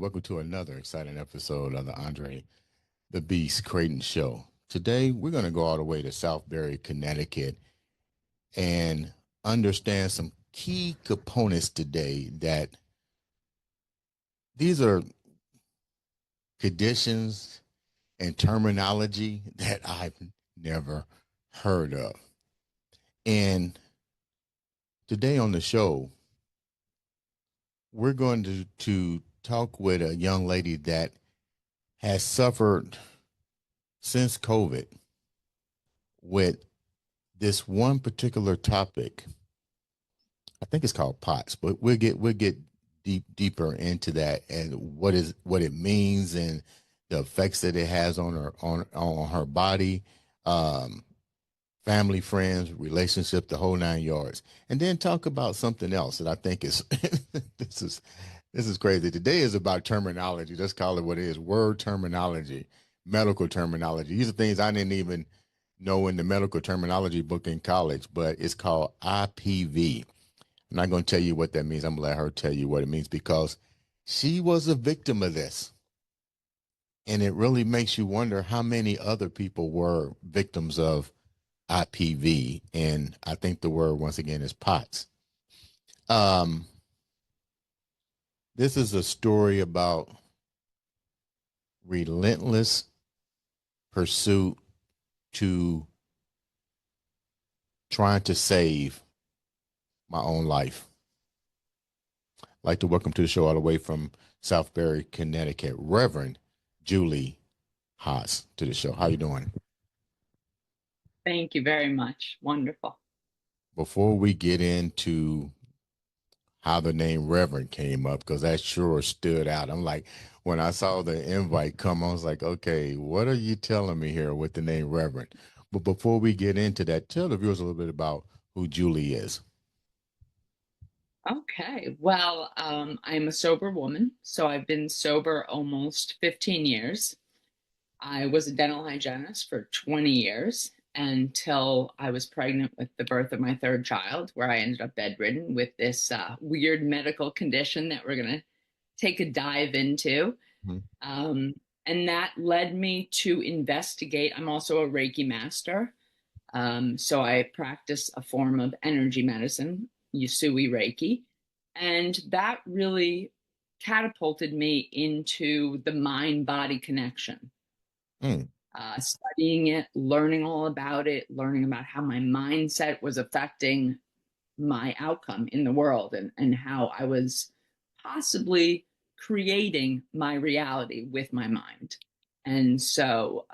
Welcome to another exciting episode of the Andre The Beast Crayton Show. Today, we're going to go all the way to Southbury, Connecticut, and understand some key components today that these are conditions and terminology that I've never heard of. And today on the show, we're going to talk with a young lady that has suffered since COVID with this one particular topic. I think it's called POTS, but we'll get deeper into that and what it means and the effects that it has on her body, um, family, friends, relationship, the whole nine yards, and then talk about something else that I think is this is this is crazy. Today is about terminology. Let's call it what it is: word terminology, medical terminology. These are things I didn't even know in the medical terminology book in college, but it's called IPV. I'm not going to tell you what that means. I'm going to let her tell you what it means because she was a victim of this. And it really makes you wonder how many other people were victims of IPV. And I think the word, once again, is POTS. Um, this is a story about relentless pursuit to trying to save my own life. I'd like to welcome to the show all the way from Southbury, Connecticut, Reverend Julie Haas to the show. How you doing? Thank you very much. Wonderful. Before we get into how the name Reverend came up, because that sure stood out. I'm like, when I saw the invite come, I was like, okay, what are you telling me here with the name Reverend? But before we get into that, tell the viewers a little bit about who Julie is. Okay. Well, I'm a sober woman, so I've been sober almost 15 years. I was a dental hygienist for 20 years until I was pregnant with the birth of my third child, where I ended up bedridden with this weird medical condition that we're going to take a dive into. Mhm. Um, and that led me to investigate. I'm also a Reiki master. So I practice a form of energy medicine, Usui Reiki, and that really catapulted me into the mind body connection. Mm, Studying it, learning all about it, learning about how my mindset was affecting my outcome in the world and how I was possibly creating my reality with my mind. And so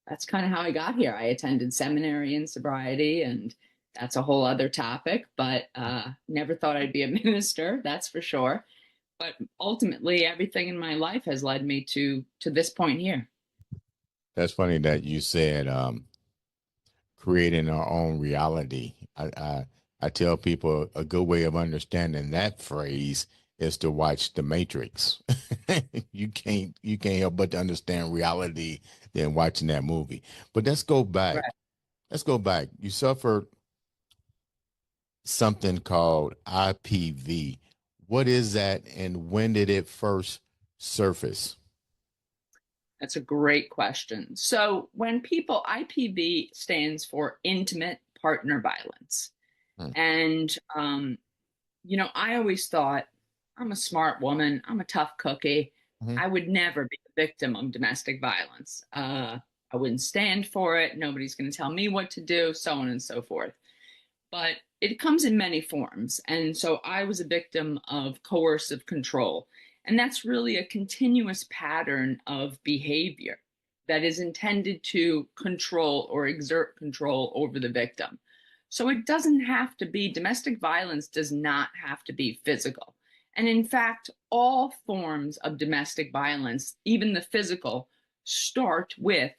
that's kind of how I got here. I attended seminary in sobriety, and that's a whole other topic, but never thought I'd be a minister, that's for sure. But ultimately, everything in my life has led me to this point here. that's funny that you said creating our own reality. I tell people a good way of understanding that phrase is to watch The Matrix. You can't help but to understand reality than watching that movie. But let's go back. Right. Let's go back. You suffered something called IPV. What is that, and when did it first surface? That's a great question. So, when people, IPV stands for intimate partner violence. Hmm. And, I always thought I'm a smart woman, I'm a tough cookie. Mhm. I would never be a victim of domestic violence. I wouldn't stand for it. Nobody's going to tell me what to do, so on and so forth. But it comes in many forms. And so I was a victim of coercive control. And that's really a continuous pattern of behavior that is intended to control or exert control over the victim. So it doesn't have to be, domestic violence does not have to be physical. And in fact, all forms of domestic violence, even the physical, start with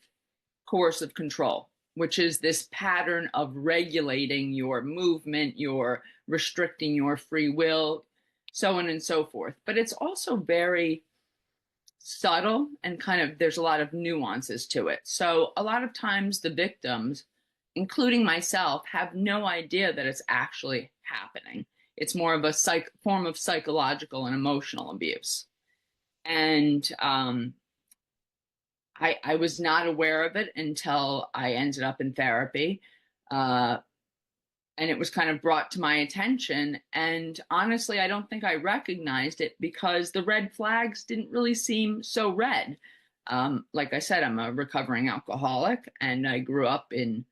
coercive control, which is this pattern of regulating your movement, your restricting your free will, so on and so forth. But it's also very subtle and kind of there's a lot of nuances to it. So a lot of times the victims, including myself, have no idea that it's actually happening. It's more of a form of psychological and emotional abuse. And I was not aware of it until I ended up in therapy. Uh, and it was kind of brought to my attention. And honestly, I don't think I recognized it because the red flags didn't really seem so red. Like I said, I'm a recovering alcoholic, and I grew up in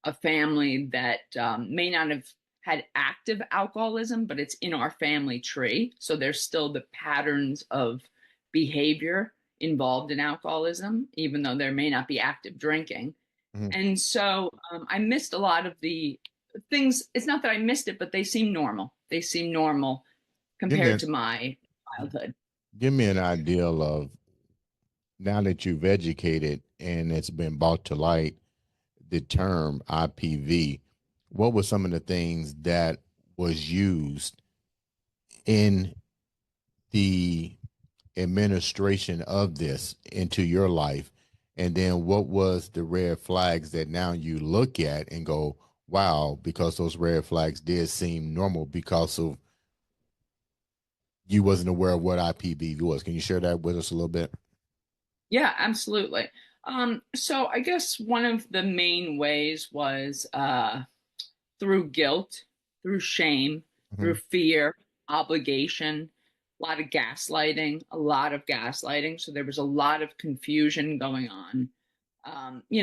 a family that may not have had active alcoholism, but it's in our family tree. So there's still the patterns of behavior involved in alcoholism, even though there may not be active drinking. Mhm. And so I missed a lot of the things. It's not that I missed it, but they seem normal. They seem normal Give me compared a, to my childhood. give me an idea of, now that you've educated and it's been brought to light, the term IPV, what were some of the things that was used in the administration of this into your life? And then what was the red flags that now you look at and go, wow, because those red flags did seem normal because of you wasn't aware of what IPV was. Can you share that with us a little bit? Yeah, absolutely. So I guess one of the main ways was through guilt, through shame, through Mhm. fear, obligation, a lot of gaslighting, a lot of gaslighting. So there was a lot of confusion going on.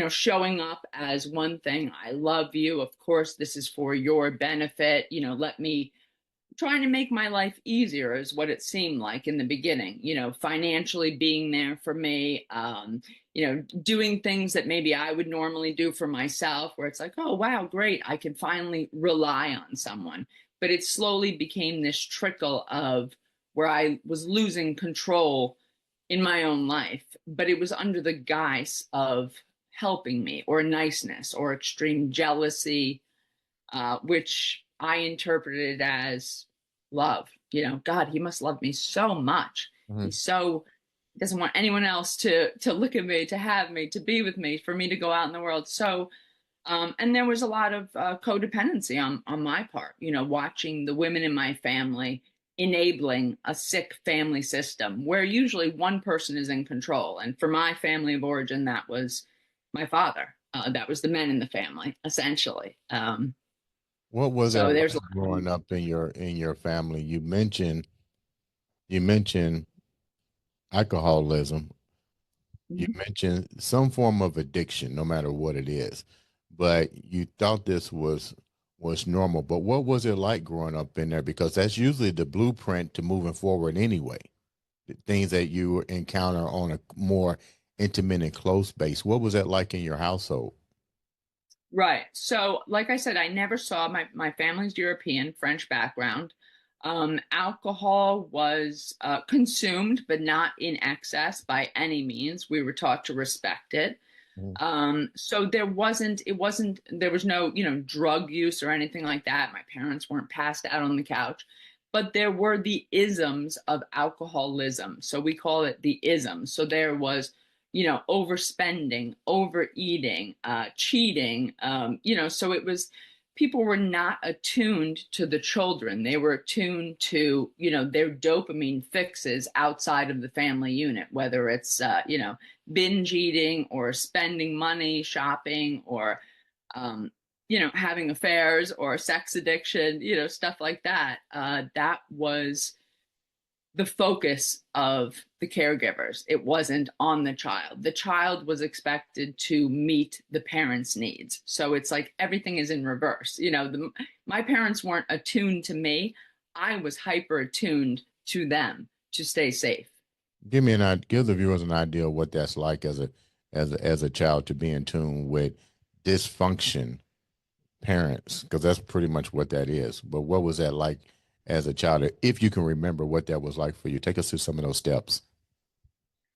Showing up as one thing, I love you. Of course, this is for your benefit. Let me trying to make my life easier is what it seemed like in the beginning, financially being there for me, doing things that maybe I would normally do for myself, where it's like, oh, wow, great, I can finally rely on someone. But it slowly became this trickle of where I was losing control in my own life, but it was under the guise of helping me or niceness or extreme jealousy, which I interpreted as love. God, he must love me so much. Mhm. He's so doesn't want anyone else to look at me, to have me, to be with me, for me to go out in the world. So, and there was a lot of codependency on my part. Watching the women in my family enabling a sick family system where usually one person is in control. And for my family of origin, that was my father. That was the men in the family, essentially. What was it So there's a like growing up in your family? You mentioned alcoholism. You lot. mentioned some form of addiction, no matter what it is, but you thought this was normal. But what was it like growing up in there? Because that's usually the blueprint to moving forward anyway. The things that you encounter on a more intimate and close base. What was that like in your household? Right. So, like I said, I never saw my family's European, French background. Alcohol was consumed, but not in excess by any means. We were taught to respect it. Mhm. So there was no, drug use or anything like that. My parents weren't passed out on the couch, but there were the isms of alcoholism. So we call it the isms. So there was, overspending, overeating, cheating, so it was, people were not attuned to the children. They were attuned to, their dopamine fixes outside of the family unit, whether it's, binge eating or spending money shopping or um, having affairs or sex addiction, stuff like that. That was the focus of the caregivers. It wasn't on the child. The child was expected to meet the parents' needs. So it's like everything is in reverse. My parents weren't attuned to me. I was hyper attuned to them to stay safe. Give the viewers an idea of what that's like as a child to be in tune with dysfunction parents, because that's pretty much what that is. But what was that like as a child, if you can remember what that was like for you? Take us through some of those steps.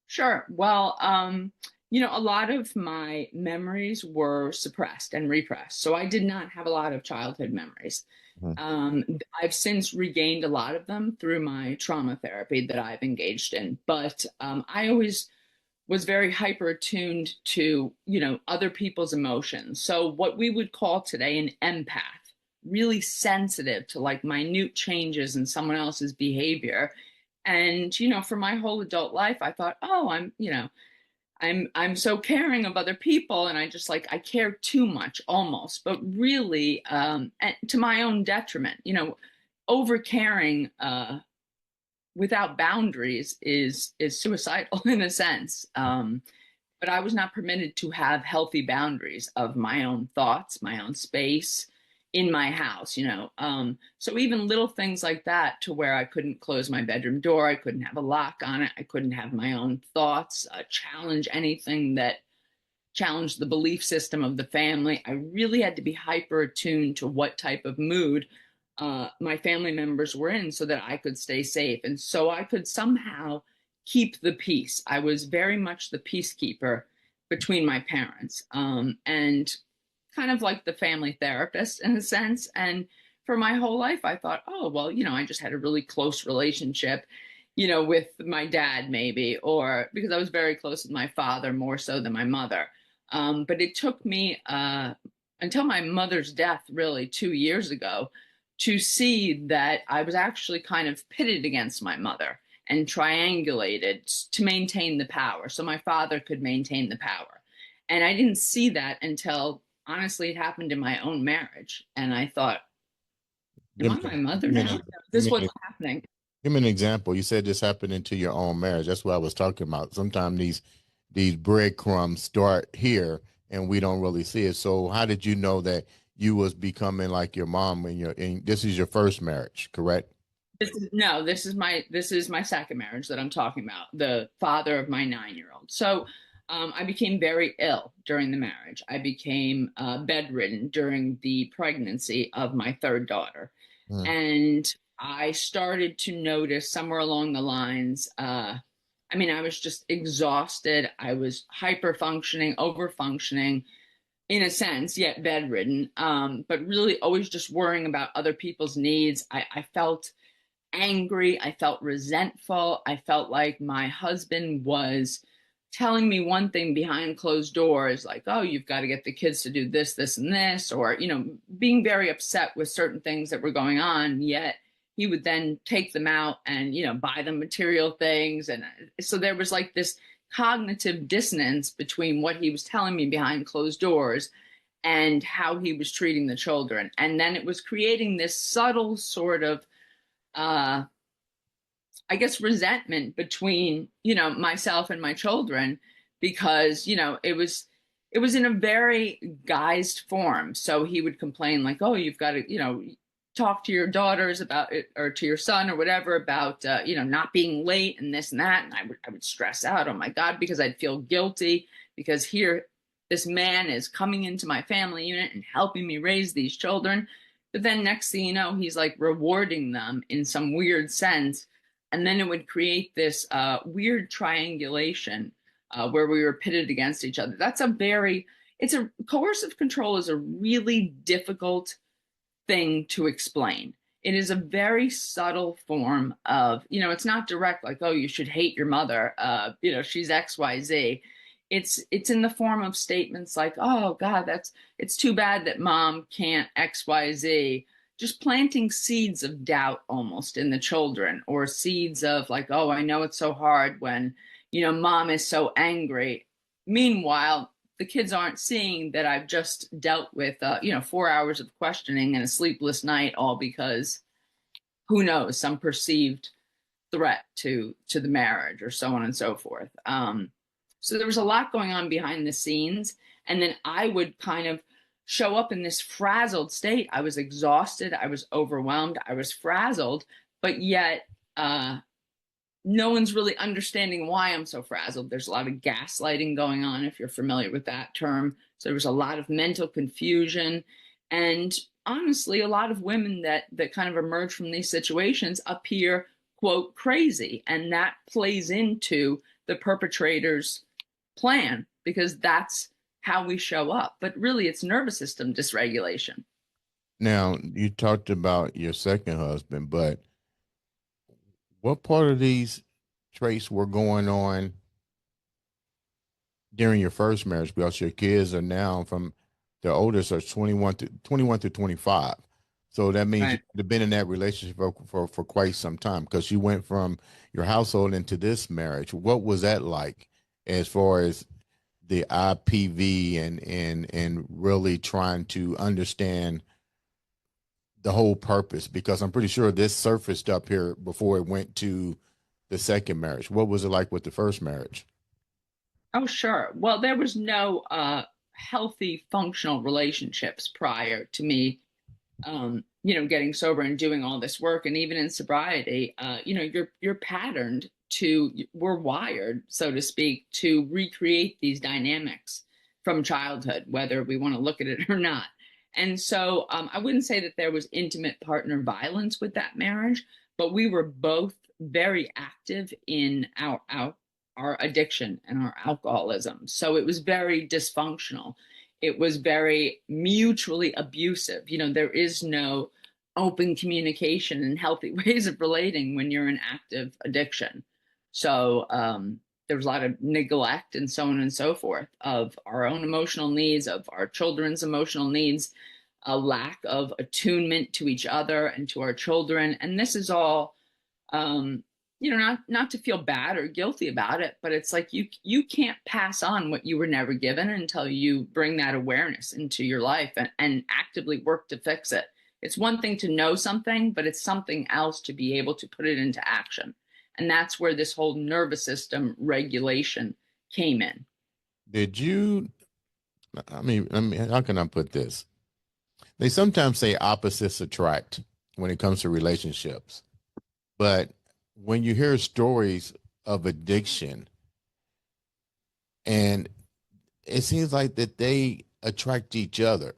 Sure. Well, a lot of my memories were suppressed and repressed. So I did not have a lot of childhood memories. Mhm. Um, I've since regained a lot of them through my trauma therapy that I've engaged in. But I always was very hyper attuned to, other people's emotions. So what we would call today an empath, really sensitive to like minute changes in someone else's behavior. And, for my whole adult life, I thought, oh, I'm so caring of other people, and I just like I care too much almost, but really, and to my own detriment. Over caring without boundaries is suicidal in a sense. But I was not permitted to have healthy boundaries of my own thoughts, my own space in my house. So even little things like that, to where I couldn't close my bedroom door, I couldn't have a lock on it, I couldn't have my own thoughts, challenge anything that challenged the belief system of the family. I really had to be hyper attuned to what type of mood my family members were in so that I could stay safe. And so I could somehow keep the peace. I was very much the peacekeeper between my parents, and kind of like the family therapist in a sense. And for my whole life, I thought, oh, well, I just had a really close relationship, with my dad, maybe, or because I was very close with my father more so than my mother. But it took me until my mother's death, really 2 years ago, to see that I was actually kind of pitted against my mother and triangulated to maintain the power so my father could maintain the power. And I didn't see that until honestly it happened in my own marriage. And I thought, am Give I me, my mother give me now? an, No, give this me wasn't happening. Give me an example. You said this happened into your own marriage. That's what I was talking about. Sometimes these breadcrumbs start here and we don't really see it. So how did you know that you was becoming like your mom and this is your first marriage, correct? No, this is my second marriage that I'm talking about, the father of my 9-year-old. So I became very ill during the marriage. I became bedridden during the pregnancy of my third daughter. Mm. And I started to notice somewhere along the lines, I was just exhausted. I was hyper functioning, over functioning in a sense, yet bedridden, but really always just worrying about other people's needs. I felt angry. I felt resentful. I felt like my husband was telling me one thing behind closed doors, like, oh, you've got to get the kids to do this, this, and this, or, being very upset with certain things that were going on. Yet he would then take them out and, buy them material things. And so there was like this cognitive dissonance between what he was telling me behind closed doors and how he was treating the children. And then it was creating this subtle sort of uh, I guess resentment between, myself and my children because, it was in a very guised form. So he would complain like, oh, you've got to, talk to your daughters about it or to your son or whatever about, not being late and this and that. And I would stress out, oh my God, because I'd feel guilty because here this man is coming into my family unit and helping me raise these children. But then next thing you know, he's like rewarding them in some weird sense, and then it would create this weird triangulation where we were pitted against each other. It's a coercive control is a really difficult thing to explain. It is a very subtle form of, it's not direct, like, oh, you should hate your mother, she's XYZ. It's in the form of statements like, oh God, it's too bad that mom can't XYZ, just planting seeds of doubt almost in the children, or seeds of like, oh, I know it's so hard when, mom is so angry. Meanwhile, the kids aren't seeing that I've just dealt with, 4 hours of questioning and a sleepless night, all because who knows, some perceived threat to the marriage or so on and so forth. So there was a lot going on behind the scenes, and then I would kind of show up in this frazzled state. I was exhausted, I was overwhelmed, I was frazzled, but yet no one's really understanding why I'm so frazzled. There's a lot of gaslighting going on, if you're familiar with that term. So there was a lot of mental confusion, and honestly, a lot of women that kind of emerge from these situations appear, quote, crazy, and that plays into the perpetrator's plan because that's how we show up. But really, it's nervous system dysregulation. Now, you talked about your second husband, but what part of these traits were going on during your first marriage? Because your kids are now from the oldest are 21 to 25. So that means Right. you've been in that relationship for quite some time because you went from your household into this marriage. What was that like as far as the IPV and really trying to understand the whole purpose? Because I'm pretty sure this surfaced up here before it went to the second marriage. What was it like with the first marriage? Oh, sure. Well, there was no healthy, functional relationships prior to me, getting sober and doing all this work. And even in sobriety, you're patterned to, we're wired, so to speak, to recreate these dynamics from childhood, whether we want to look at it or not. And so I wouldn't say that there was intimate partner violence with that marriage, but we were both very active in our addiction and our alcoholism. So it was very dysfunctional. It was very mutually abusive. There is no open communication and healthy ways of relating when you're in active addiction. So there was a lot of neglect and so on and so forth of our own emotional needs, of our children's emotional needs, a lack of attunement to each other and to our children. And this is all um not to feel bad or guilty about it, but it's like you can't pass on what you were never given until you bring that awareness into your life and actively work to fix it. It's one thing to know something, but it's something else to be able to put it into action. And that's where this whole nervous system regulation came in. Did you, I mean, how can I put this? They sometimes say opposites attract when it comes to relationships. But when you hear stories of addiction, and it seems like that they attract each other,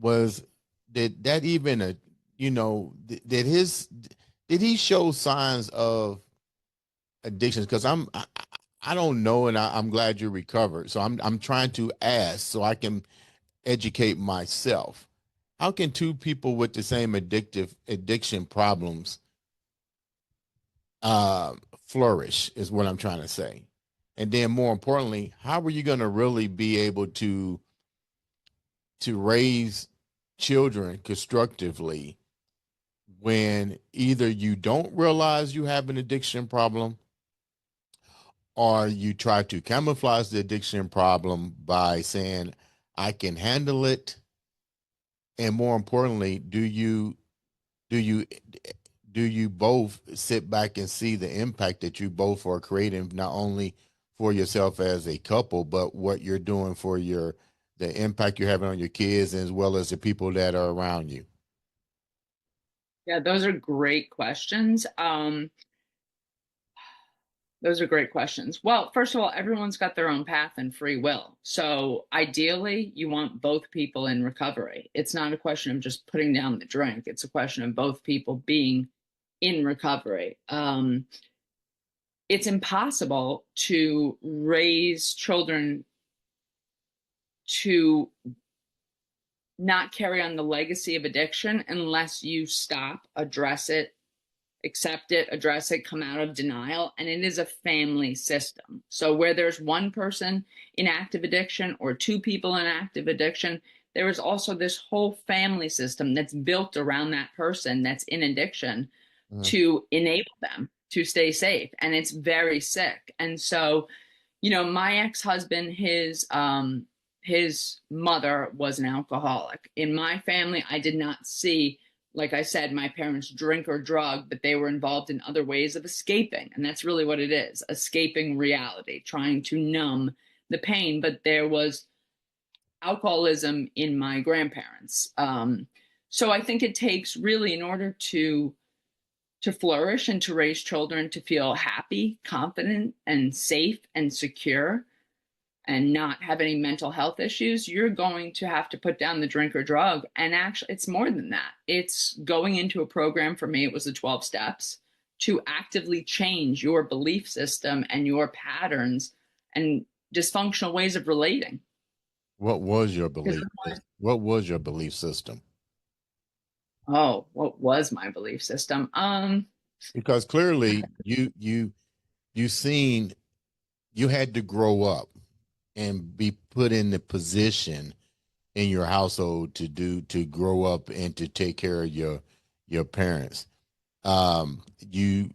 was did that even a did he show signs of addictions? Because I don't know, and I'm glad you recovered. So I'm trying to ask so I can educate myself. How can two people with the same addiction problems flourish is what I'm trying to say. And then more importantly, how are you going to really be able to raise children constructively when either you don't realize you have an addiction problem or you try to camouflage the addiction problem by saying I can handle it? And more importantly, do you do you both sit back and see the impact that you both are creating, not only for yourself as a couple, but what you're doing for the impact you're having on your kids as well as the people that are around you? Yeah, those are great questions. Those are great questions. Well, first of all, everyone's got their own path and free will. So ideally, you want both people in recovery. It's not a question of just putting down the drink, it's a question of both people being in recovery. It's impossible to raise children to not carry on the legacy of addiction unless you stop, address it, accept it, address it, come out of denial. And it is a family system. So where there's one person in active addiction or two people in active addiction, there is also this whole family system that's built around that person that's in addiction Mhm. to enable them to stay safe. And it's very sick. And so, my ex-husband, his mother was an alcoholic. In my family, I did not see, like I said, my parents drink or drug, but they were involved in other ways of escaping. And that's really what it is, escaping reality, trying to numb the pain. But there was alcoholism in my grandparents. So I think it takes really, in order to flourish and to raise children to feel happy, confident, and safe and secure and not have any mental health issues, you're going to have to put down the drink or drug. And actually, it's more than that. It's going into a program. For me, it was the 12 steps to actively change your belief system and your patterns and dysfunctional ways of relating. What was your Because, belief? What was your belief system? oh, what was my belief system? Because clearly you seen you had to grow up and be put in the position in your household to grow up and to take care of your parents. You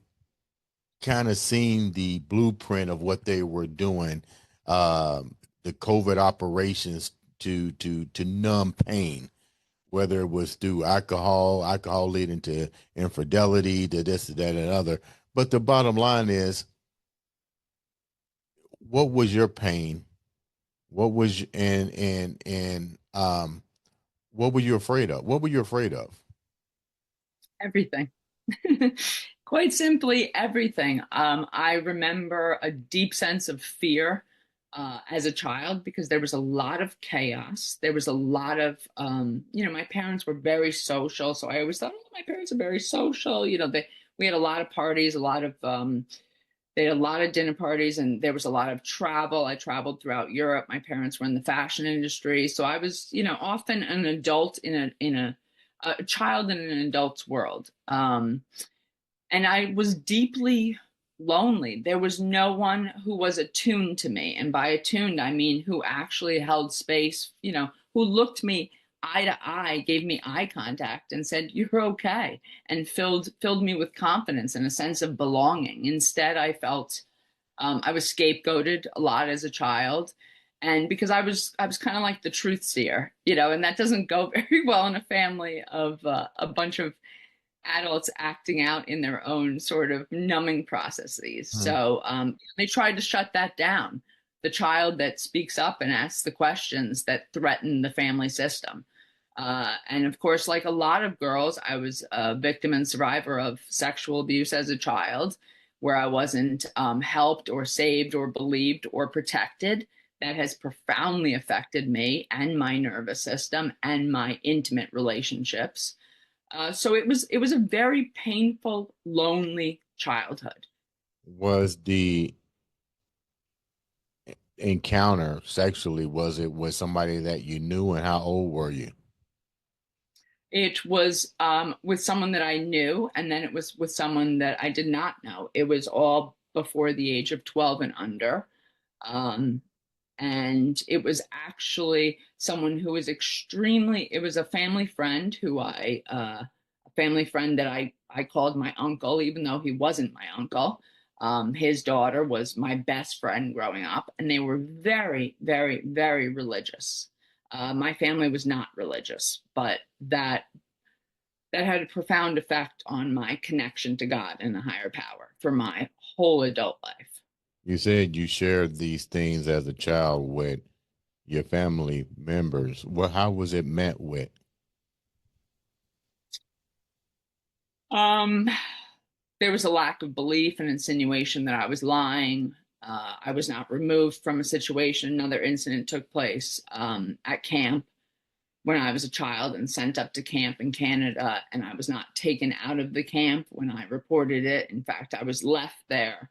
kind of seen the blueprint of what they were doing, the COVID operations to numb pain, whether it was through alcohol leading to infidelity, to this, to that, and other. But the bottom line is, what was your pain? What was and what were you afraid of? What were you afraid of? Everything. Quite simply, everything. I remember a deep sense of fear as a child because there was a lot of chaos. There was a lot of, my parents were very social. So I always thought, oh, my parents are very social. We had a lot of parties, they had a lot of dinner parties, and there was a lot of travel. I traveled throughout Europe. My parents were in the fashion industry. So I was, often an adult a child in an adult's world. And I was deeply lonely. There was no one who was attuned to me. And by attuned, I mean who actually held space, who looked me eye to eye, gave me eye contact and said, "You're okay," and filled me with confidence and a sense of belonging. Instead, I felt I was scapegoated a lot as a child. And because I was kind of like the truth seer, and that doesn't go very well in a family of a bunch of adults acting out in their own sort of numbing processes. Hmm. So they tried to shut that down. The child that speaks up and asks the questions that threaten the family system. And of course, like a lot of girls, I was a victim and survivor of sexual abuse as a child, where I wasn't helped or saved or believed or protected. That has profoundly affected me and my nervous system and my intimate relationships. So it was a very painful, lonely childhood. Was the encounter sexually, was it with somebody that you knew, and how old were you? It was with someone that I knew, and then it was with someone that I did not know. It was all before the age of 12 and under. Um, and it was actually someone who was it was a family friend a family friend that I called my uncle, even though he wasn't my uncle. His daughter was my best friend growing up, and they were very, very, very religious. My family was not religious, but that had a profound effect on my connection to God and the higher power for my whole adult life. You said you shared these things as a child with your family members. Well, how was it met with? Um, there was a lack of belief and insinuation that I was lying. I was not removed from a situation. Another incident took place at camp when I was a child and sent up to camp in Canada, and I was not taken out of the camp when I reported it. In fact, I was left there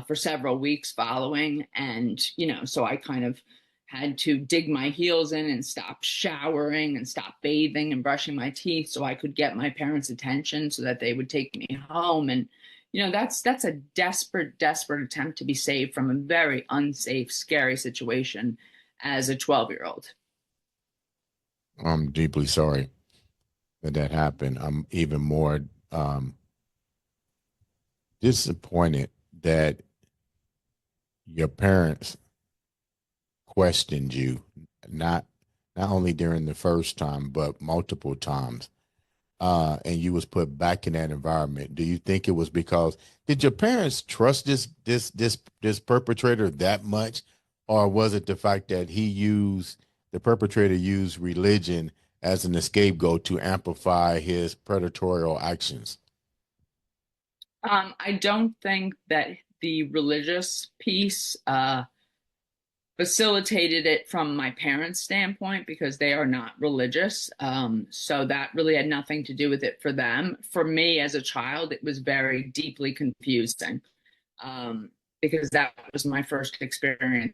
for several weeks following, and so I kind of had to dig my heels in and stop showering and stop bathing and brushing my teeth so I could get my parents' attention so that they would take me home. And that's a desperate, desperate attempt to be saved from a very unsafe, scary situation as a 12-year-old. I'm deeply sorry that happened. I'm even more um, disappointed that your parents questioned you, not not only during the first time but multiple times, and you was put back in that environment. Do you think it was because, did your parents trust this perpetrator that much, or was it the fact that the perpetrator used religion as an scapegoat to amplify his predatorial actions? I don't think that the religious piece facilitated it from my parents' standpoint because they are not religious. So that really had nothing to do with it for them. For me as a child, it was very deeply confusing because that was my first experience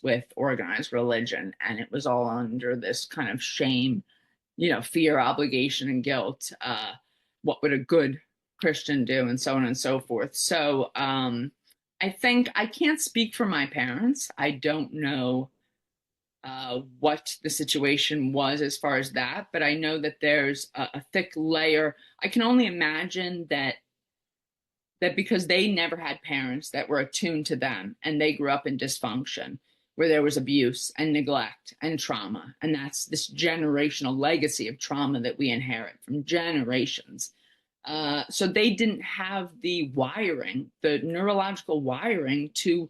with organized religion. And it was all under this kind of shame, fear, obligation, and guilt. What would a good Christian do, and so on and so forth. So I think I can't speak for my parents. I don't know what the situation was as far as that, but I know that there's a thick layer. I can only imagine that because they never had parents that were attuned to them and they grew up in dysfunction where there was abuse and neglect and trauma. And that's this generational legacy of trauma that we inherit from generations. So they didn't have the wiring, the neurological wiring to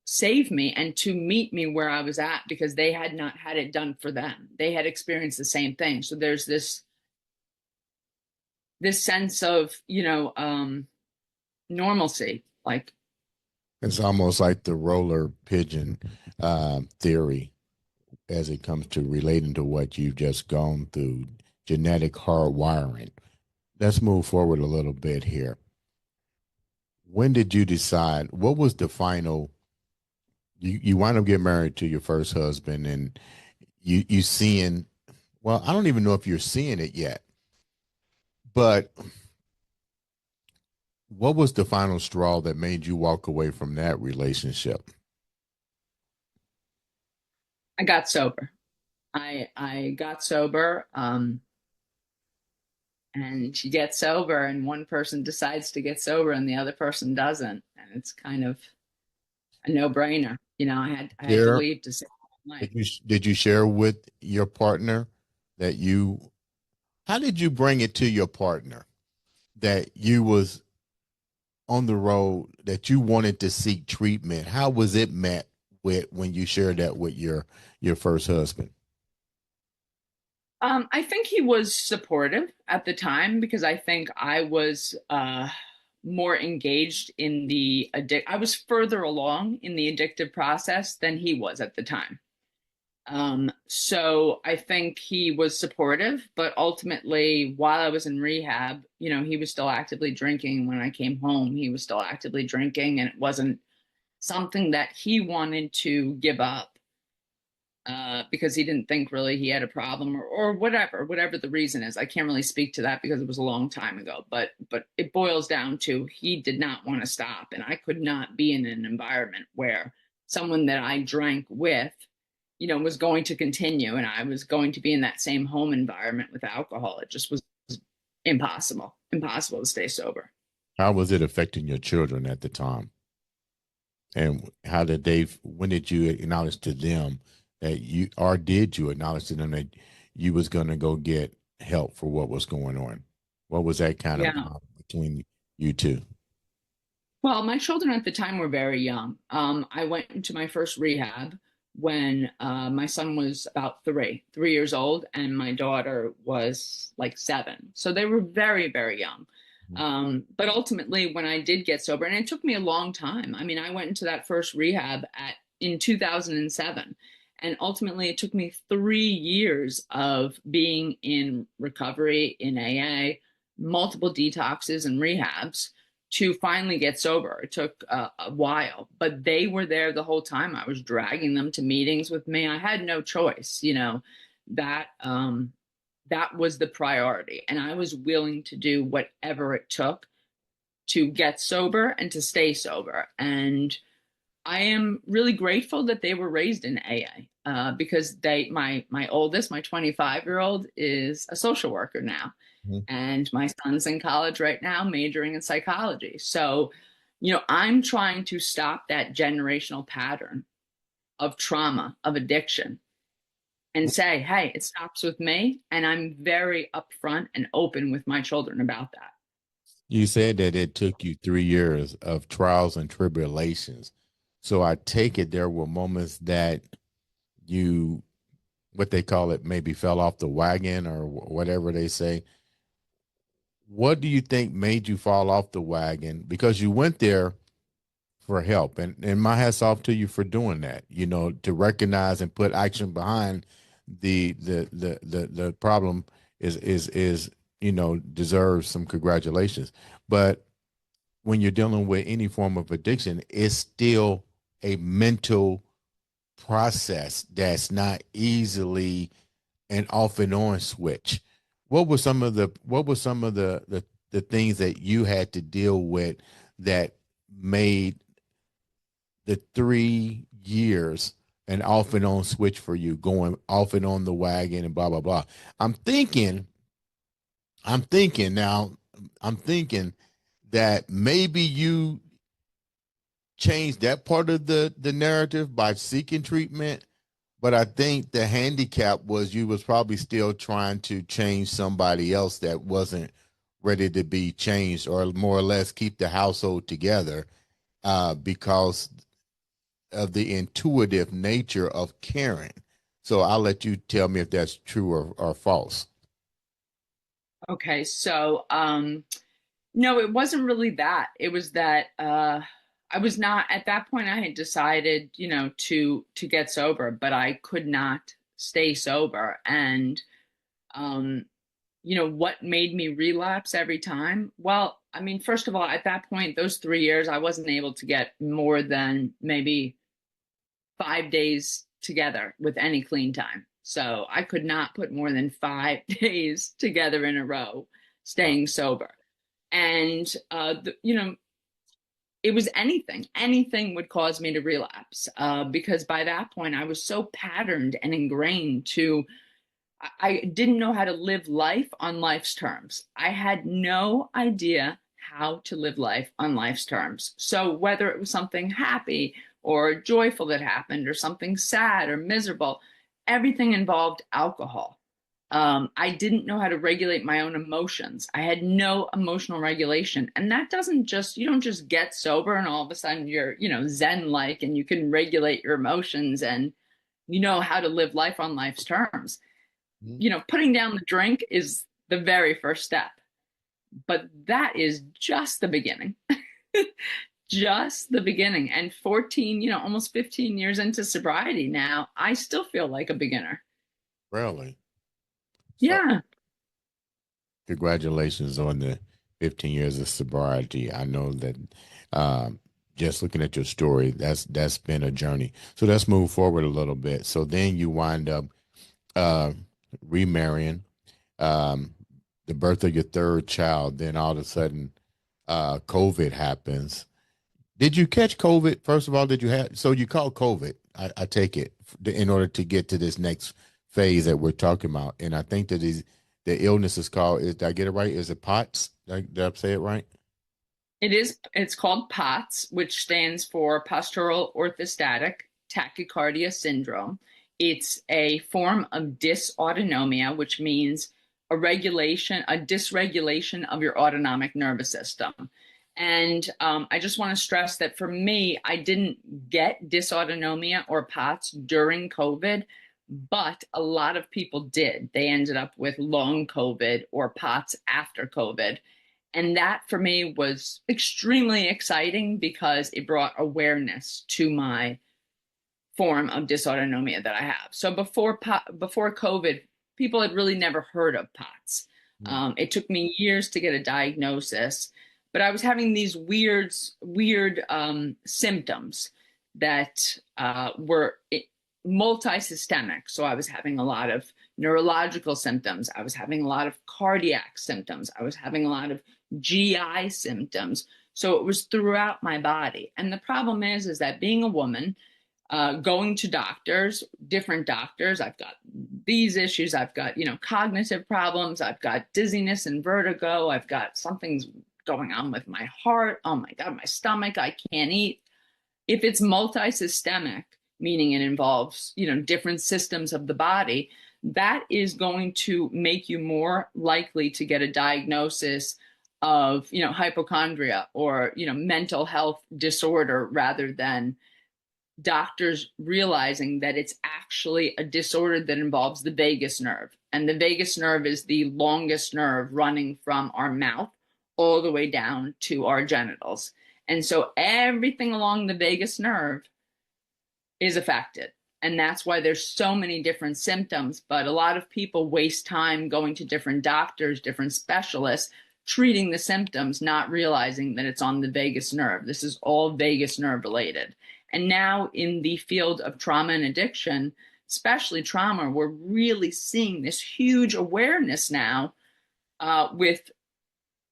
save me and to meet me where I was at because they had not had it done for them. They had experienced the same thing. So there's this sense of, normalcy. Like, It's almost like the roller pigeon theory as it comes to relating to what you've just gone through, genetic hardwiring. Let's move forward a little bit here. When did you decide? What was the final? You wind up getting married to your first husband, and you seeing. Well, I don't even know if you're seeing it yet, but what was the final straw that made you walk away from that relationship? I got sober. I got sober, and you get sober, and one person decides to get sober, and the other person doesn't, and it's kind of a no brainer. I had to Share. leave to save my life. Did you share with your partner that you? How did you bring it to your partner that you was on the road, that you wanted to seek treatment? How was it met with when you shared that with your first husband? I think he was supportive at the time because I think I was more engaged in I was further along in the addictive process than he was at the time. So I think he was supportive, but ultimately, while I was in rehab, he was still actively drinking. When I came home, he was still actively drinking, and it wasn't something that he wanted to give up because he didn't think really he had a problem or whatever the reason is. I can't really speak to that because it was a long time ago, but it boils down to he did not want to stop, and I could not be in an environment where someone that I drank with, was going to continue and I was going to be in that same home environment with alcohol. It just was impossible to stay sober. How was it affecting your children at the time? And how did they, when did you acknowledge to them that you, or did you acknowledge to them that you was going to go get help for what was going on? What was that kind of Yeah. bond between you two? Well, my children at the time were very young. I went into my first rehab when my son was about 3 years old, and my daughter was like 7. So they were very, very young. But ultimately, when I did get sober, and it took me a long time. I mean, I went into that first rehab in 2007, and ultimately, it took me 3 years of being in recovery in AA, multiple detoxes and rehabs to finally get sober. It took a while, but they were there the whole time. I was dragging them to meetings with me. I had no choice, that was the priority. And I was willing to do whatever it took to get sober and to stay sober. And I am really grateful that they were raised in AA because my oldest, my 25-year-old, is a social worker now, Mhm. and my son's in college right now, majoring in psychology. So, I'm trying to stop that generational pattern of trauma, of addiction, and say, hey, it stops with me, and I'm very upfront and open with my children about that. You said that it took you 3 years of trials and tribulations. So I take it there were moments that you, what they call it, maybe fell off the wagon or whatever they say. What do you think made you fall off the wagon? Because you went there for help, and my hats off to you for doing that. To recognize and put action behind the problem is deserves some congratulations. But when you're dealing with any form of addiction, it's still a mental process that's not easily an off and on switch. What were some of the things that you had to deal with that made the 3 years an off and on switch for you, going off and on the wagon and blah blah blah. I'm thinking, I'm thinking now, I'm thinking that maybe you changed that part of the narrative by seeking treatment, but I think the handicap was you was probably still trying to change somebody else that wasn't ready to be changed, or more or less keep the household together, because of the intuitive nature of caring. So I'll let you tell me if that's true or false. Okay, so no, it wasn't really that. It was that I was not at that point. I had decided, to get sober, but I could not stay sober. And um, what made me relapse every time? Well, I mean, first of all, at that point, those 3 years, I wasn't able to get more than maybe 5 days together with any clean time. So I could not put more than 5 days together in a row Wow. staying sober. And, it was anything would cause me to relapse, because by that point I was so patterned and ingrained to, I didn't know how to live life on life's terms. I had no idea how to live life on life's terms. So whether it was something happy or joyful that happened, or something sad or miserable, everything involved alcohol. I didn't know how to regulate my own emotions. I had no emotional regulation. And that doesn't just, you don't just get sober and all of a sudden you're, Zen like, and you can regulate your emotions and you know how to live life on life's terms. Mhm. Putting down the drink is the very first step, but that is just the beginning. Just the beginning. And 14, almost 15 years into sobriety now, I still feel like a beginner. Really? So Yeah. congratulations on the 15 years of sobriety. I know that, um, just looking at your story, that's been a journey. So let's move forward a little bit. So then you wind up uh, remarrying, um, the birth of your third child. Then all of a sudden, COVID happens. Did you catch COVID? First of all, did you have? So you called COVID. I take it in order to get to this next phase that we're talking about, and I think that is the illness is called. Did I get it right? Is it POTS? Did I say it right? It's called POTS, which stands for postural orthostatic tachycardia syndrome. It's a form of dysautonomia, which means a dysregulation of your autonomic nervous system. And I just want to stress that for me, I didn't get dysautonomia or POTS during COVID, but a lot of people did. They ended up with long COVID or POTS after COVID. And that for me was extremely exciting because it brought awareness to my form of dysautonomia that I have. So before COVID, people had really never heard of POTS. Mm. It took me years to get a diagnosis, but I was having these weird symptoms that were multisystemic. So I was having a lot of neurological symptoms. I was having a lot of cardiac symptoms. I was having a lot of GI symptoms. So it was throughout my body. And the problem is that being a woman, going to doctors, different doctors. I've got these issues. I've got, cognitive problems. I've got dizziness and vertigo. I've got something's going on with my heart. Oh my God, my stomach. I can't eat. If it's multisystemic, meaning it involves, different systems of the body, that is going to make you more likely to get a diagnosis of, hypochondria or, mental health disorder rather than doctors realizing that it's actually a disorder that involves the vagus nerve. And the vagus nerve is the longest nerve running from our mouth all the way down to our genitals. And so everything along the vagus nerve is affected. And that's why there's so many different symptoms. But a lot of people waste time going to different doctors, different specialists, treating the symptoms, not realizing that it's on the vagus nerve. This is all vagus nerve related. And now in the field of trauma and addiction, especially trauma, we're really seeing this huge awareness now, with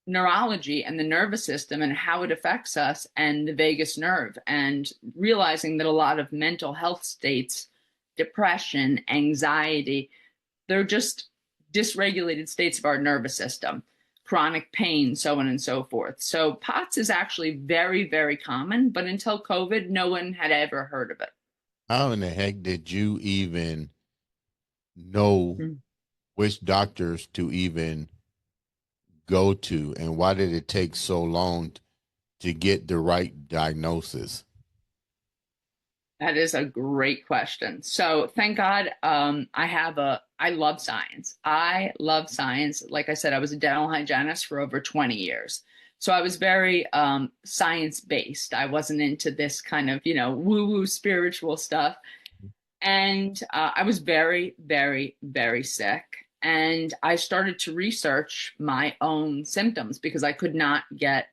neurology and the nervous system and how it affects us and the vagus nerve, and realizing that a lot of mental health states depression, anxiety. They're just dysregulated states of our nervous system, chronic pain, so on and so forth. So POTS is actually very, very common, but until COVID, no one had ever heard of it. How in the heck did you even know Mm. which doctors to even go to, and why did it take so long to get the right diagnosis? That is a great question. So thank God, I love science. I love science. Like I said, I was a dental hygienist for over 20 years. So I was very science based. I wasn't into this kind of, woo woo spiritual stuff. And I was very, very, very sick. And I started to research my own symptoms because I could not get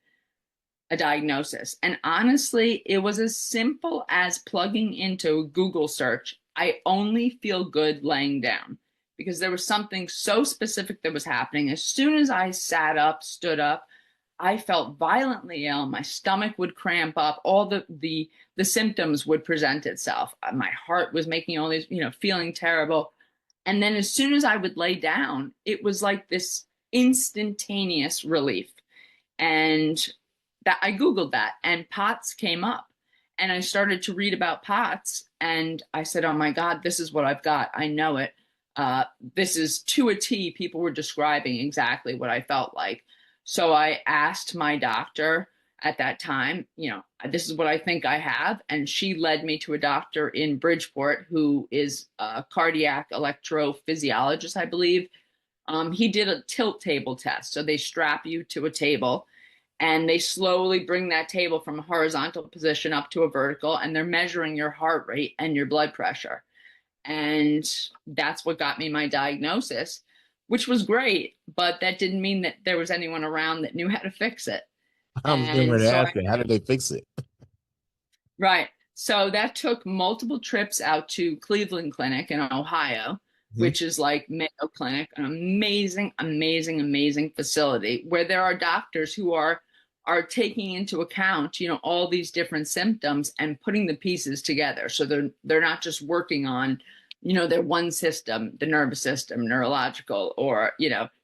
a diagnosis. And honestly, it was as simple as plugging into a Google search, I only feel good laying down, because there was something so specific that was happening. As soon as I sat up, stood up, I felt violently ill. My stomach would cramp up. All the symptoms would present itself. My heart was making all these, feeling terrible. And then as soon as I would lay down, it was like this instantaneous relief. And that I Googled that, and POTS came up. And I started to read about POTS, and I said, oh my God, this is what I've got. I know it. This is to a T. People were describing exactly what I felt like. So I asked my doctor at that time, this is what I think I have. And she led me to a doctor in Bridgeport who is a cardiac electrophysiologist, I believe. He did a tilt table test. So they strap you to a table and they slowly bring that table from a horizontal position up to a vertical, and they're measuring your heart rate and your blood pressure. And that's what got me my diagnosis, which was great, but that didn't mean that there was anyone around that knew how to fix it. I was getting And ready to so ask you, how did they fix it? right. So that took multiple trips out to Cleveland Clinic in Ohio, Mhm. which is like Mayo Clinic, an amazing, amazing, amazing facility where there are doctors who are taking into account, all these different symptoms and putting the pieces together. So they're not just working on, their one system, the nervous system, neurological, or,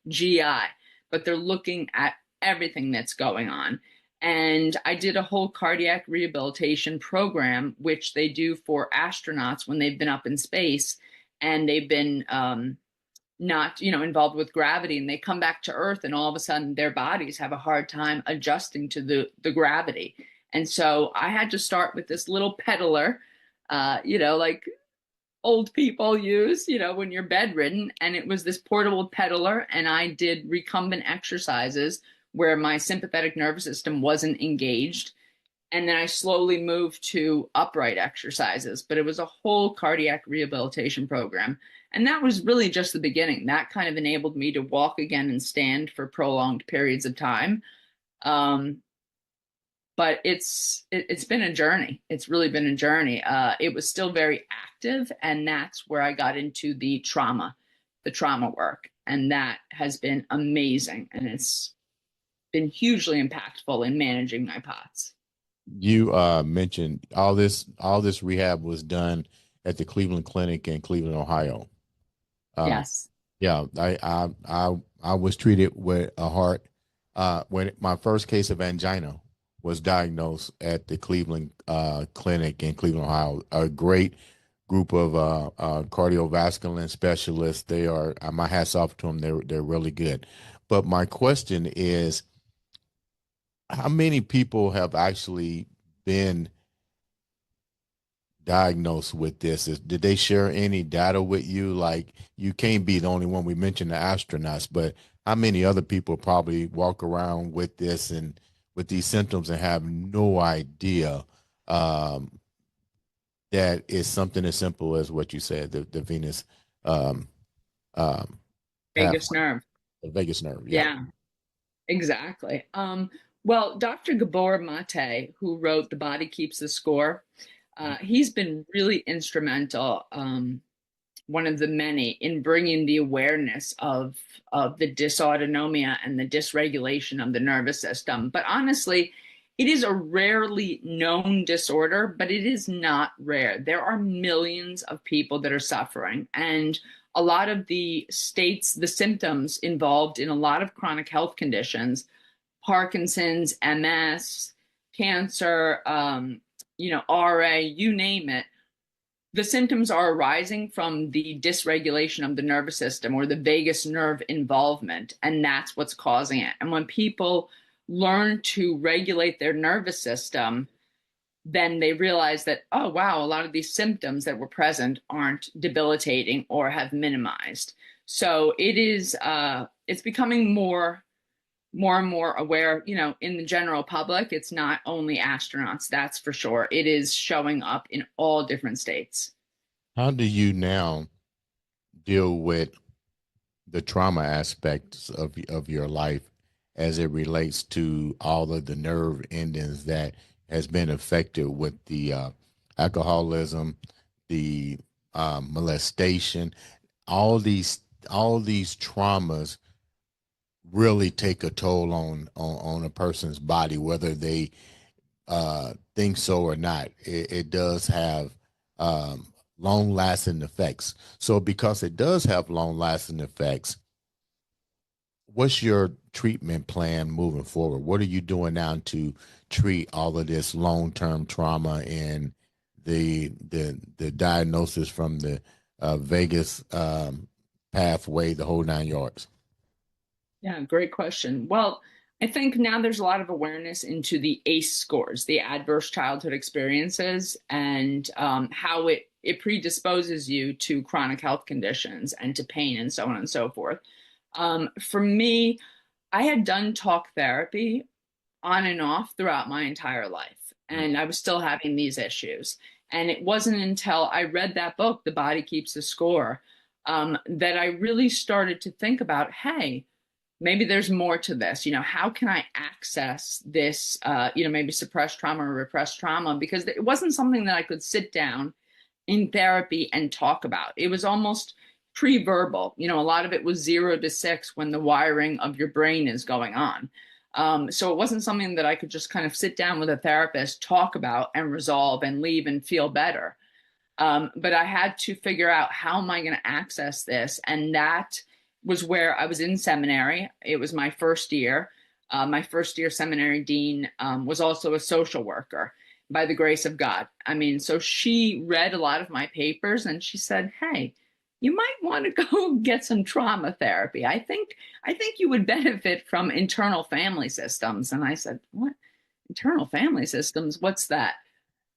GI, but they're looking at everything that's going on. And I did a whole cardiac rehabilitation program, which they do for astronauts when they've been up in space and they've been not, involved with gravity, and they come back to Earth, and all of a sudden their bodies have a hard time adjusting to the gravity. And so I had to start with this little peddler, like old people use, when you're bedridden. And it was this portable peddler, and I did recumbent exercises where my sympathetic nervous system wasn't engaged. And then I slowly moved to upright exercises, but it was a whole cardiac rehabilitation program. And that was really just the beginning. That kind of enabled me to walk again and stand for prolonged periods of time. Um, but it's been a journey. It's really been a journey. It was still very active, and that's where I got into the trauma work, and that has been amazing, and it's been hugely impactful in managing my POTS. You mentioned all this rehab was done at the Cleveland Clinic in Cleveland, Ohio. Uh, Yes. yeah, I was treated with a heart when my first case of angina was diagnosed at the Cleveland Clinic in Cleveland, Ohio. A great group of cardiovascular specialists. They are, my hats off to them. They're really good. But my question is, how many people have actually been diagnosed with this? Did they share any data with you? Like, you can't be the only one. We mentioned the astronauts, but how many other people probably walk around with this and with these symptoms and have no idea um, that it's something as simple as what you said, the venous um, um, Vagus pathway, nerve. the vagus nerve. Yeah. Yeah, exactly. Well, Dr. Gabor Mate, who wrote The Body Keeps the Score, he's been really instrumental, one of the many, in bringing the awareness of the dysautonomia and the dysregulation of the nervous system. But honestly, it is a rarely known disorder, but it is not rare. There are millions of people that are suffering. And a lot of the states, the symptoms involved in a lot of chronic health conditions, Parkinson's, MS, cancer, RA, you name it, the symptoms are arising from the dysregulation of the nervous system or the vagus nerve involvement, and that's what's causing it. And when people learn to regulate their nervous system, then they realize that, oh, wow, a lot of these symptoms that were present aren't debilitating or have minimized. So it's becoming more and more aware, in the general public. It's not only astronauts, that's for sure. It is showing up in all different states. How do you now deal with the trauma aspects of your life as it relates to all of the nerve endings that has been affected with the alcoholism, the molestation, all these traumas really take a toll on a person's body, whether they think so or not. It does have long lasting effects. So, because it does have long lasting effects, what's your treatment plan moving forward? What are you doing now to treat all of this long term trauma and the diagnosis from the Vegas pathway, the whole 9 yards? Yeah, great question. Well, I think now there's a lot of awareness into the ACE scores, the adverse childhood experiences, and how it predisposes you to chronic health conditions and to pain and so on and so forth. For me, I had done talk therapy on and off throughout my entire life, and I was still having these issues. And it wasn't until I read that book, The Body Keeps the Score, that I really started to think about, hey, maybe there's more to this. How can I access this, maybe suppressed trauma or repressed trauma? Because it wasn't something that I could sit down in therapy and talk about. It was almost pre-verbal. A lot of it was 0 to 6 when the wiring of your brain is going on. So it wasn't something that I could just kind of sit down with a therapist, talk about and resolve and leave and feel better. But I had to figure out, how am I going to access this? And that was where I was in seminary. It was my first year. My first year seminary dean was also a social worker, by the grace of God. I mean, so she read a lot of my papers and she said, hey, you might want to go get some trauma therapy. I think you would benefit from internal family systems. And I said, what? Internal family systems? What's that?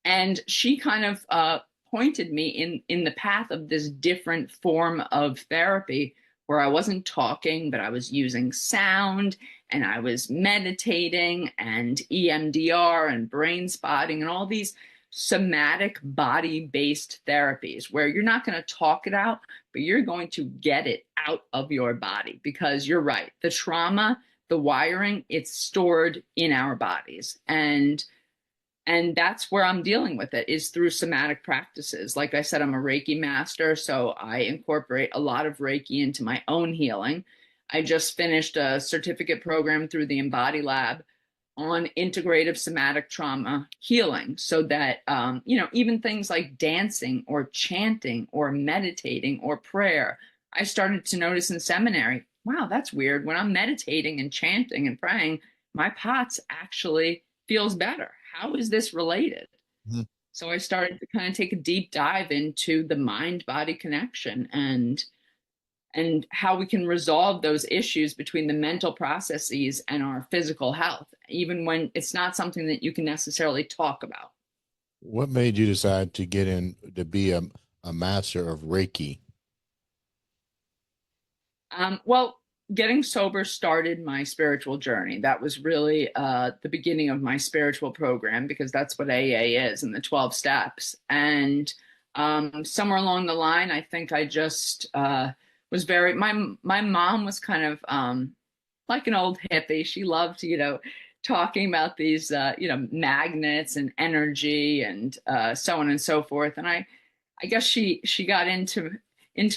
And she kind of pointed me in the path of this different form of therapy, where I wasn't talking, but I was using sound and I was meditating and EMDR and brain spotting and all these somatic body-based therapies, where you're not going to talk it out, but you're going to get it out of your body. Because you're right, the trauma, the wiring, it's stored in our bodies. And that's where I'm dealing with it, is through somatic practices. Like I said, I'm a Reiki master, so I incorporate a lot of Reiki into my own healing. I just finished a certificate program through the Embody Lab on integrative somatic trauma healing, so that, even things like dancing or chanting or meditating or prayer, I started to notice in seminary, wow, that's weird. When I'm meditating and chanting and praying, my POTS actually feels better. How is this related? Mhm. So I started to kind of take a deep dive into the mind body connection, and how we can resolve those issues between the mental processes and our physical health, even when it's not something that you can necessarily talk about. What made you decide to get in to be a master of Reiki? Well, getting sober started my spiritual journey. That was really the beginning of my spiritual program, because that's what AA is, and the 12 steps. And somewhere along the line, I think I just was my mom was kind of like an old hippie. She loved, talking about these, magnets and energy and so on and so forth. And I guess she got into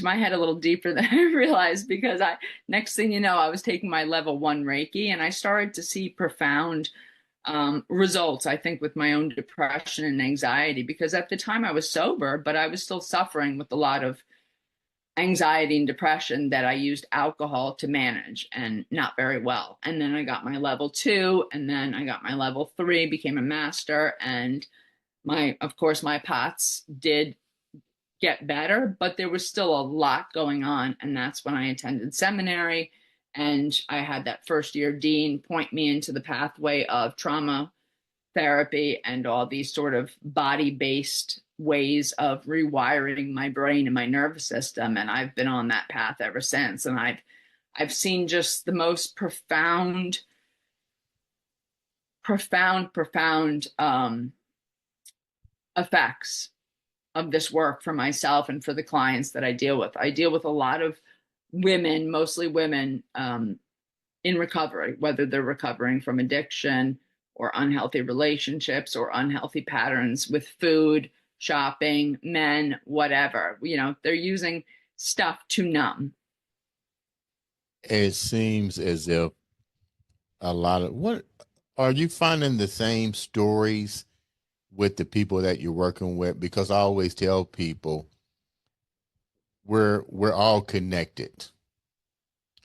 my head a little deeper than I realized, because next thing you know, I was taking my level 1 Reiki, and I started to see profound results, I think, with my own depression and anxiety, because at the time I was sober, but I was still suffering with a lot of anxiety and depression that I used alcohol to manage, and not very well. And then I got my level 2, and then I got my level 3, became a master, and of course, my POTS did get better, but there was still a lot going on. And that's when I attended seminary, and I had that first year dean point me into the pathway of trauma therapy and all these sort of body based ways of rewiring my brain and my nervous system. And I've been on that path ever since. And I've seen just the most profound effects of this work for myself and for the clients that I deal with. I deal with a lot of women, mostly women, in recovery, whether they're recovering from addiction or unhealthy relationships or unhealthy patterns with food, shopping, men, whatever. They're using stuff to numb. It seems as if a lot of what are you finding the same stories with the people that you're working with? Because I always tell people we're all connected.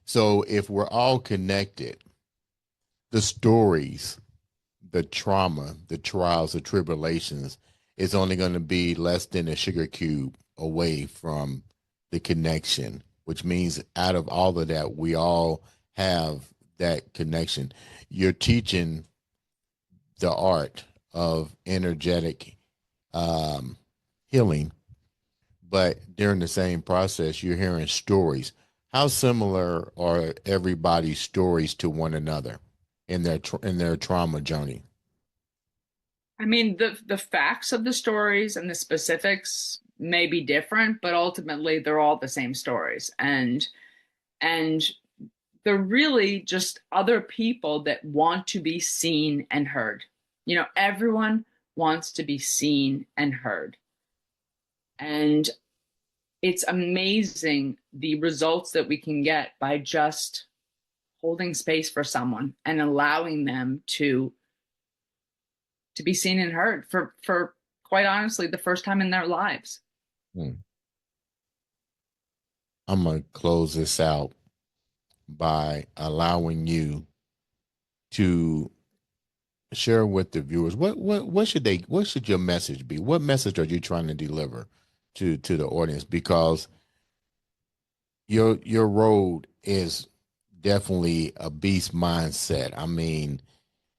So if we're all connected, the stories, the trauma, the trials, the tribulations is only going to be less than a sugar cube away from the connection, which means out of all of that, we all have that connection. You're teaching the art of energetic healing, but during the same process, you're hearing stories. How similar are everybody's stories to one another in their trauma journey? I mean, the facts of the stories and the specifics may be different, but ultimately they're all the same stories. And they're really just other people that want to be seen and heard. Everyone wants to be seen and heard. And it's amazing the results that we can get by just holding space for someone and allowing them to be seen and heard for quite honestly the first time in their lives. I'm going to close this out by allowing you to share with the viewers what should your message be? What message are you trying to deliver to the audience? Because your road is definitely a beast mindset. I mean,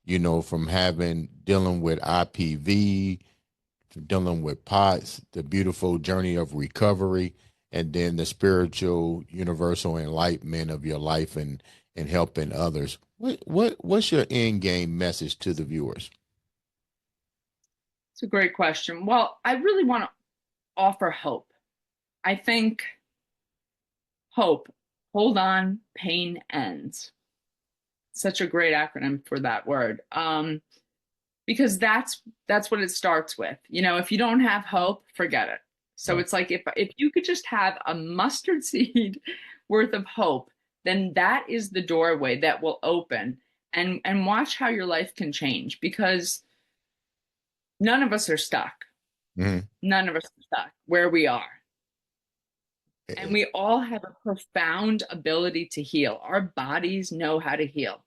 from dealing with IPV, to dealing with POTS, the beautiful journey of recovery, and then the spiritual universal enlightenment of your life and helping others. What's your end game message to the viewers? It's a great question. Well, I really want to offer hope. I think hope, hold on, pain ends. Such a great acronym for that word. Because that's what it starts with. If you don't have hope, forget it. So it's like if you could just have a mustard seed worth of hope, then that is the doorway that will open, and watch how your life can change, because none of us are stuck. Mm-hmm. None of us are stuck where we are. And we all have a profound ability to heal. Our bodies know how to heal.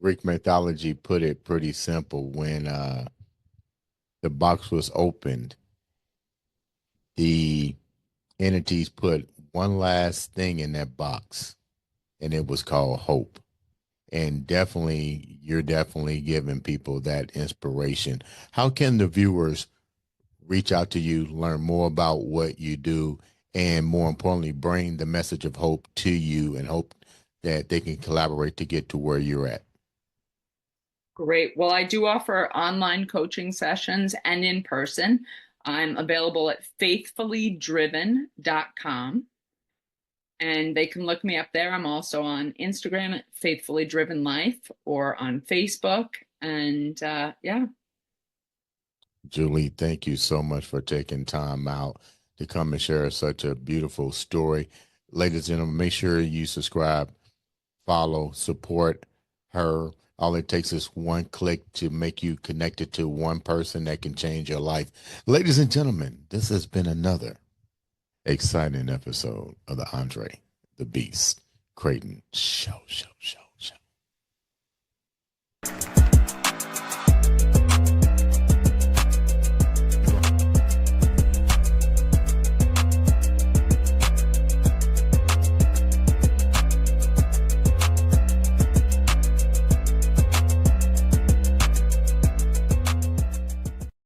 Greek mythology put it pretty simple. When the box was opened, the entities put one last thing in that box, and it was called hope. And you're definitely giving people that inspiration. How can the viewers reach out to you, learn more about what you do, and more importantly, bring the message of hope to you, and hope that they can collaborate to get to where you're at? Great. Well, I do offer online coaching sessions and in person. I'm available at faithfullydriven.com, and they can look me up there. I'm also on Instagram at Faithfully Driven Life, or on Facebook. And yeah. Julie, thank you so much for taking time out to come and share such a beautiful story. Ladies and gentlemen, make sure you subscribe, follow, support her. All it takes is one click to make you connected to one person that can change your life. Ladies and gentlemen, this has been another exciting episode of the Andre the Beast Crayton Show.